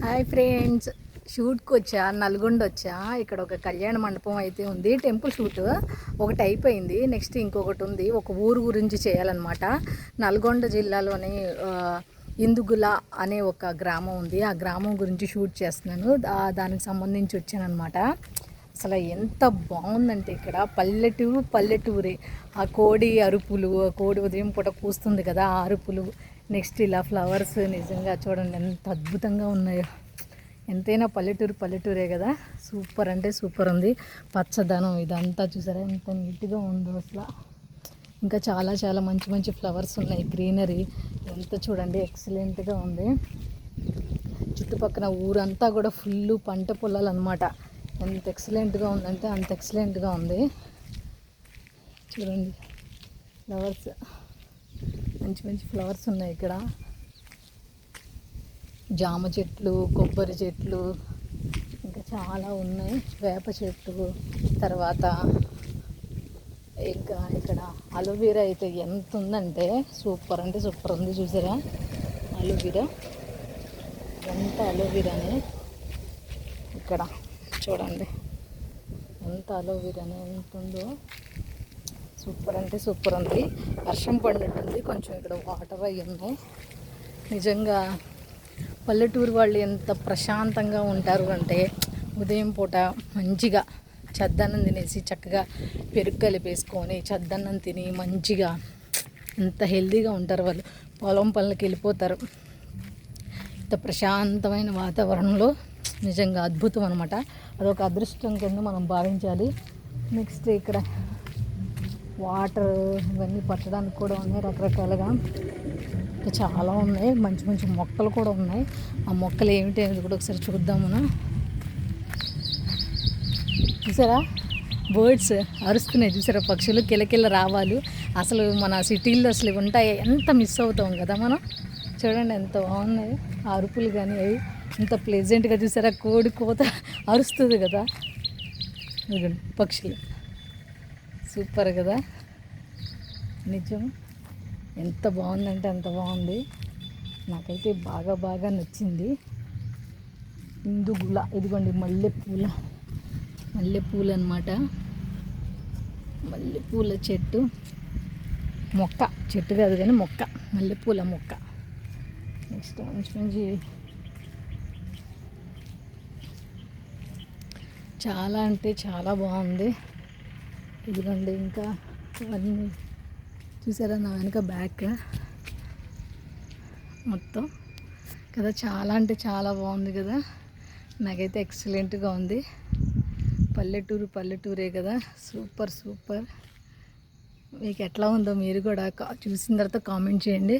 Hi friends, షూట్కి వచ్చా, నల్గొండ వచ్చా. ఇక్కడ ఒక కళ్యాణ మండపం అయితే ఉంది. టెంపుల్ షూట్ ఒకటి అయిపోయింది, నెక్స్ట్ ఇంకొకటి ఉంది. ఒక ఊరు గురించి చేయాలన్నమాట. నల్గొండ జిల్లాలోని ఇందుగుల అనే ఒక గ్రామం ఉంది. ఆ గ్రామం గురించి షూట్ చేస్తున్నాను. దానికి సంబంధించి వచ్చానమాట. అసలు ఎంత బాగుందంటే ఇక్కడ పల్లెటూరే. ఆ కోడి అరుపులు, కోడి ఉదయం పూట కూస్తుంది కదా, ఆ అరుపులు, నెక్స్ట్ ఇలా ఫ్లవర్స్ నిజంగా చూడండి ఎంత అద్భుతంగా ఉన్నాయో. ఎంతైనా పల్లెటూరే కదా. సూపర్ అంటే సూపర్ ఉంది. పచ్చదనం ఇదంతా చూసారా ఎంత నీట్గా ఉందో అసలు. ఇంకా చాలా చాలా మంచి మంచి ఫ్లవర్స్ ఉన్నాయి, గ్రీనరీ ఎంత చూడండి ఎక్సలెంట్గా ఉంది. చుట్టుపక్కల ఊరంతా కూడా ఫుల్ పంట పొలాలు అనమాట. ఎంత ఎక్సలెంట్గా ఉందంటే అంత ఎక్సలెంట్గా ఉంది. చూడండి ఫ్లవర్స్, మంచి మంచి ఫ్లవర్స్ ఉన్నాయి ఇక్కడ. జామ చెట్లు, కొబ్బరి చెట్లు, ఇంకా చాలా ఉన్నాయి. వేప చెట్లు, తర్వాత ఇంకా ఇక్కడ అలోవెరా అయితే ఎంత ఉందంటే సూపర్ అంటే సూపర్ ఉంది. చూసారా అలోవెరా, ఎంత అలోవెరానే ఇక్కడ చూడండి, ఎంత అలోవెరానే ఎంత ఉందో. సూపర్ అంటే సూపర్ ఉంది. వర్షం పడినట్టుంది, కొంచెం ఇక్కడ వాటర్ అవి ఉన్నాయి. నిజంగా పల్లెటూరు వాళ్ళు ఎంత ప్రశాంతంగా ఉంటారు అంటే, ఉదయం పూట మంచిగా చద్దన్నం తినేసి చక్కగా పెరుగు కలిపేసుకొని చద్దన్నం తిని మంచిగా ఎంత హెల్తీగా ఉంటారు వాళ్ళు. పొలం పనులకి వెళ్ళిపోతారు. ఇంత ప్రశాంతమైన వాతావరణంలో నిజంగా అద్భుతం అనమాట. అదొక అదృష్టం కింద మనం భావించాలి. నెక్స్ట్ ఇక్కడ వాటర్ ఇవన్నీ పట్టడానికి కూడా ఉన్నాయి రకరకాలుగా. చాలా ఉన్నాయి, మంచి మంచి మొక్కలు కూడా ఉన్నాయి. ఆ మొక్కలు ఏమిటి అనేది కూడా ఒకసారి చూద్దాం మనం. చూసారా బర్డ్స్ అరుస్తున్నాయి, చూసారా పక్షులు కిలకిల రావాలి. అసలు మన సిటీల్లో అసలు ఉంటాయి, ఎంత మిస్ అవుతాం కదా మనం. చూడండి ఎంత బాగున్నాయి ఆ అరుపులు కానీ, అవి ఎంత ప్లెజెంట్గా. చూసారా కోడి కోత అరుస్తుంది కదా, పక్షులు సూపర్ కదా. నిజం ఎంత బాగుందంటే అంత బాగుంది. నాకైతే బాగా నచ్చింది. ఇందుగుల ఇదిగోండి మల్లెపూలు అనమాట. మల్లెపూల చెట్టు, మొక్క చెట్టు కాదు కానీ మొక్క, మల్లెపూల మొక్క. నెక్స్ట్ మంచి మంచి చాలా అంటే చాలా బాగుంది. ఇదిగోండి ఇంకా అవన్నీ చూసారా నా వెనక బ్యాక్ మొత్తం కదా. చాలా అంటే చాలా బాగుంది కదా. నాకైతే ఎక్సలెంట్గా ఉంది. పల్లెటూరే కదా. సూపర్. మీకు ఎట్లా ఉందో మీరు కూడా చూసిన తర్వాత కామెంట్ చేయండి.